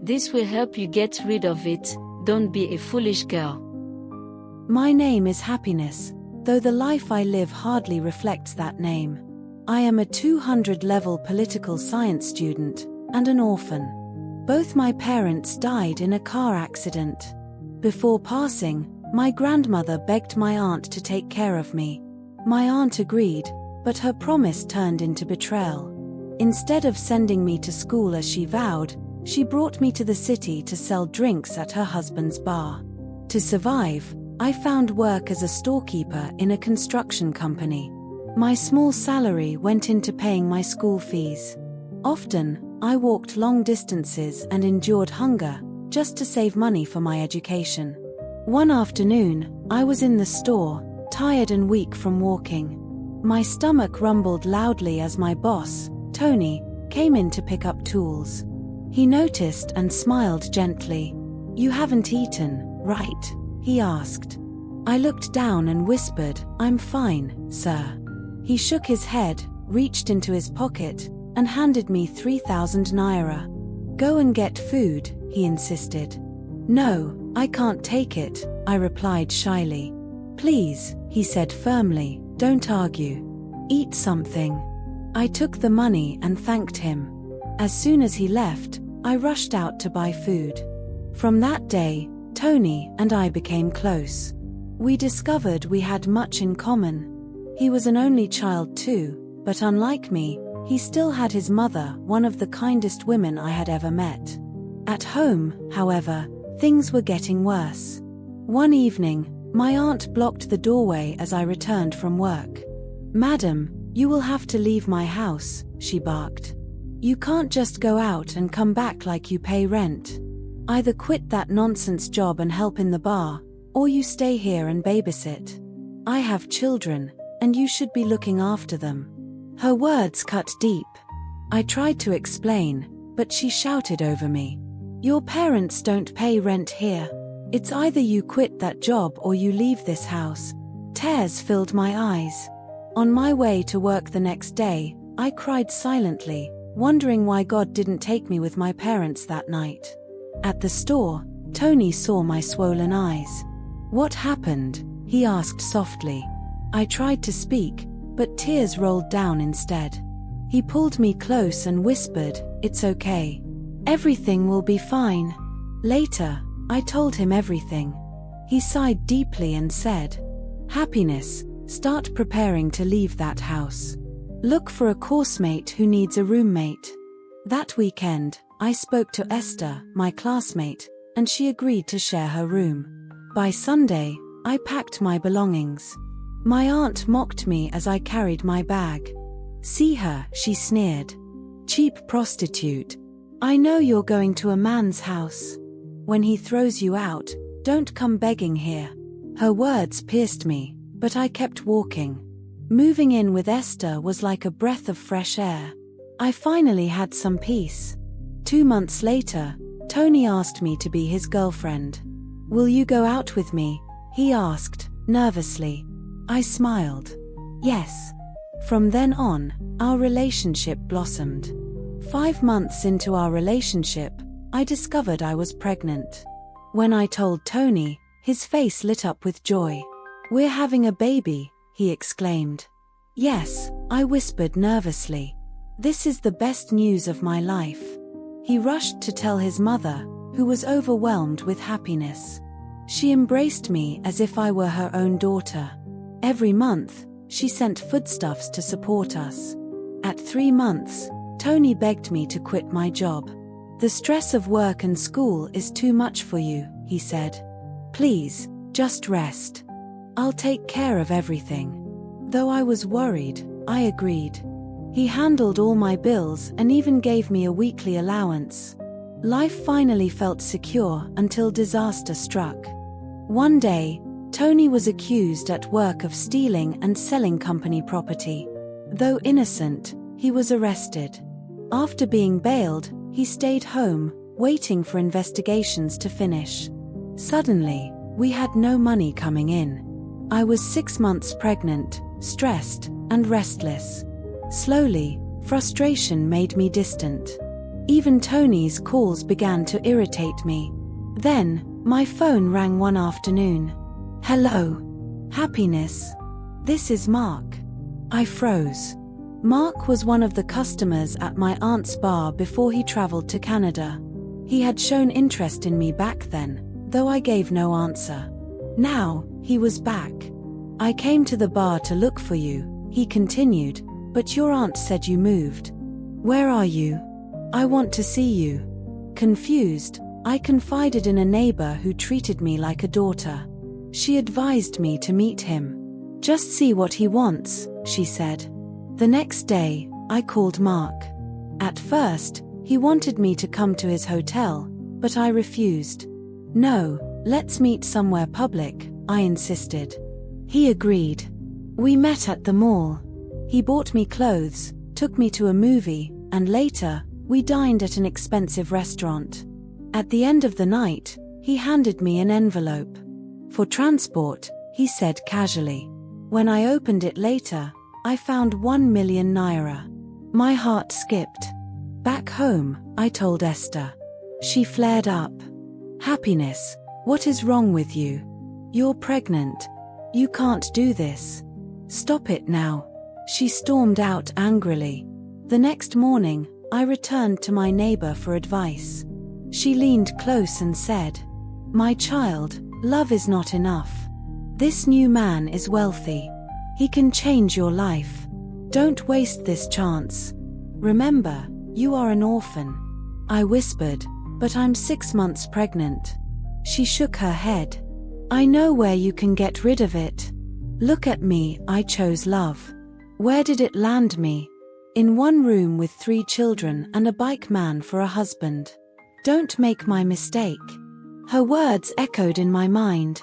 This will help you get rid of it. Don't be a foolish girl. My name is Happiness, though the life I live hardly reflects that name. I am a 200-level political science student and an orphan. Both my parents died in a car accident. Before passing, my grandmother begged my aunt to take care of me. My aunt agreed, but her promise turned into betrayal. Instead of sending me to school as she vowed, she brought me to the city to sell drinks at her husband's bar. To survive, I found work as a storekeeper in a construction company. My small salary went into paying my school fees. Often, I walked long distances and endured hunger, just to save money for my education. One afternoon, I was in the store, tired and weak from walking. My stomach rumbled loudly as my boss, Tony, came in to pick up tools. He noticed and smiled gently. "You haven't eaten, right?" he asked. I looked down and whispered, "I'm fine, sir." He shook his head, reached into his pocket, and handed me 3,000 naira. "Go and get food," he insisted. "No, I can't take it," I replied shyly. "Please," he said firmly, "don't argue. Eat something." I took the money and thanked him. As soon as he left, I rushed out to buy food. From that day, Tony and I became close. We discovered we had much in common. He was an only child too, but unlike me, he still had his mother, one of the kindest women I had ever met. At home, however, things were getting worse. One evening, my aunt blocked the doorway as I returned from work. "Madam, you will have to leave my house," she barked. "You can't just go out and come back like you pay rent. Either quit that nonsense job and help in the bar, or you stay here and babysit. I have children, and you should be looking after them." Her words cut deep. I tried to explain, but she shouted over me, "Your parents don't pay rent here. It's either you quit that job or you leave this house." Tears filled my eyes. On my way to work the next day, I cried silently, wondering why God didn't take me with my parents that night. At the store, Tony saw my swollen eyes. "What happened?" he asked softly. I tried to speak, but tears rolled down instead. He pulled me close and whispered, "It's okay. Everything will be fine." Later, I told him everything. He sighed deeply and said, "Happiness, start preparing to leave that house. Look for a coursemate who needs a roommate." That weekend, I spoke to Esther, my classmate, and she agreed to share her room. By Sunday, I packed my belongings. My aunt mocked me as I carried my bag. "See her," she sneered. "Cheap prostitute. I know you're going to a man's house. When he throws you out, don't come begging here." Her words pierced me, but I kept walking. Moving in with Esther was like a breath of fresh air. I finally had some peace. 2 months later, Tony asked me to be his girlfriend. "Will you go out with me?" he asked, nervously. I smiled. "Yes." From then on, our relationship blossomed. 5 months into our relationship, I discovered I was pregnant. When I told Tony, his face lit up with joy. "We're having a baby," he exclaimed. "Yes," I whispered nervously. "This is the best news of my life." He rushed to tell his mother, who was overwhelmed with happiness. She embraced me as if I were her own daughter. Every month, she sent foodstuffs to support us. At 3 months, Tony begged me to quit my job. "The stress of work and school is too much for you," he said. "Please, just rest. I'll take care of everything." Though I was worried, I agreed. He handled all my bills and even gave me a weekly allowance. Life finally felt secure until disaster struck. One day, Tony was accused at work of stealing and selling company property. Though innocent, he was arrested. After being bailed, he stayed home, waiting for investigations to finish. Suddenly, we had no money coming in. I was 6 months pregnant, stressed, and restless. Slowly, frustration made me distant. Even Tony's calls began to irritate me. Then, my phone rang one afternoon. "Hello. Happiness. This is Mark." I froze. Mark was one of the customers at my aunt's bar before he traveled to Canada. He had shown interest in me back then, though I gave no answer. Now, he was back. "I came to the bar to look for you," he continued, "but your aunt said you moved. Where are you? I want to see you." Confused, I confided in a neighbor who treated me like a daughter. She advised me to meet him. "Just see what he wants," she said. The next day, I called Mark. At first, he wanted me to come to his hotel, but I refused. "No, let's meet somewhere public," I insisted. He agreed. We met at the mall. He bought me clothes, took me to a movie, and later, we dined at an expensive restaurant. At the end of the night, he handed me an envelope. "For transport," he said casually. When I opened it later, I found 1 million naira. My heart skipped. Back home, I told Esther. She flared up. "Happiness, what is wrong with you? You're pregnant. You can't do this. Stop it now." She stormed out angrily. The next morning, I returned to my neighbor for advice. She leaned close and said, "My child, love is not enough. This new man is wealthy. He can change your life. Don't waste this chance. Remember, you are an orphan." I whispered, "But I'm 6 months pregnant." She shook her head. "I know where you can get rid of it. Look at me, I chose love. Where did it land me? In one room with 3 children and a bike man for a husband. Don't make my mistake." Her words echoed in my mind.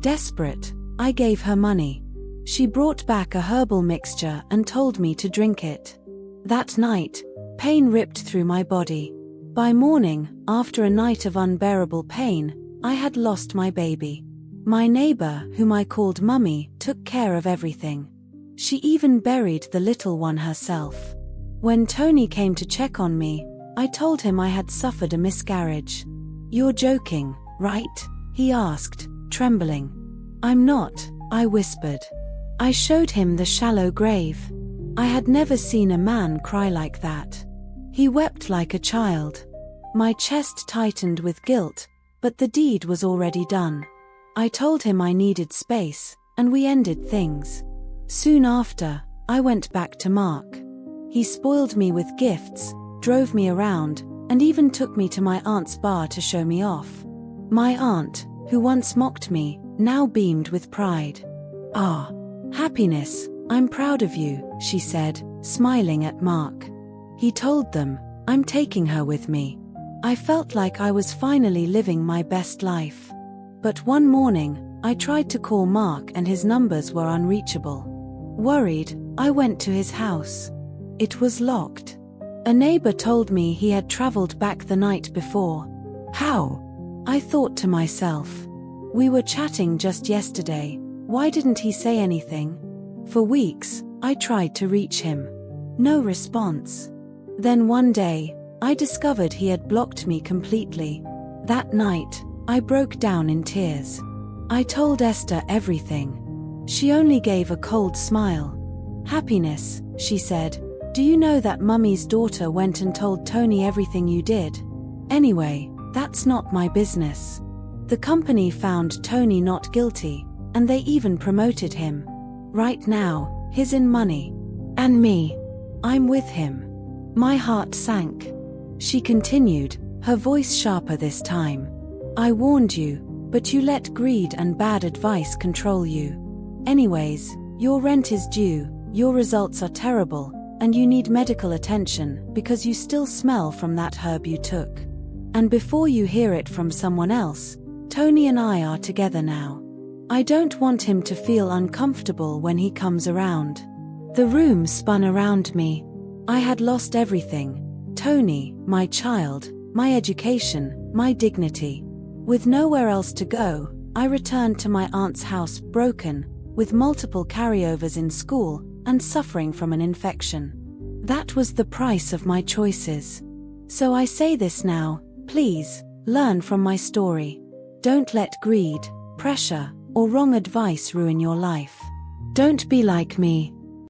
Desperate, I gave her money. She brought back a herbal mixture and told me to drink it. That night, pain ripped through my body. By morning, after a night of unbearable pain, I had lost my baby. My neighbor, whom I called Mummy, took care of everything. She even buried the little one herself. When Tony came to check on me, I told him I had suffered a miscarriage. "You're joking, right?" he asked, trembling. "I'm not," I whispered. I showed him the shallow grave. I had never seen a man cry like that. He wept like a child. My chest tightened with guilt, but the deed was already done. I told him I needed space, and we ended things. Soon after, I went back to Mark. He spoiled me with gifts, drove me around, and even took me to my aunt's bar to show me off. My aunt, who once mocked me, now beamed with pride. "Ah, Happiness, I'm proud of you," she said, smiling at Mark. He told them, "I'm taking her with me." I felt like I was finally living my best life. But one morning, I tried to call Mark and his numbers were unreachable. Worried, I went to his house. It was locked. A neighbor told me he had traveled back the night before. How? I thought to myself. We were chatting just yesterday. Why didn't he say anything? For weeks, I tried to reach him. No response. Then one day, I discovered he had blocked me completely. That night, I broke down in tears. I told Esther everything. She only gave a cold smile. "Happiness," she said, "do you know that Mummy's daughter went and told Tony everything you did? Anyway, that's not my business. The company found Tony not guilty, and they even promoted him. Right now, he's in money. And me. I'm with him." My heart sank. She continued, her voice sharper this time. "I warned you, but you let greed and bad advice control you. Anyways, your rent is due, your results are terrible, and you need medical attention because you still smell from that herb you took. And before you hear it from someone else, Tony and I are together now. I don't want him to feel uncomfortable when he comes around." The room spun around me. I had lost everything. Tony, my child, my education, my dignity. With nowhere else to go, I returned to my aunt's house broken, with multiple carryovers in school, and suffering from an infection. That was the price of my choices. So I say this now, please, learn from my story. Don't let greed, pressure, or wrong advice ruin your life. Don't be like me,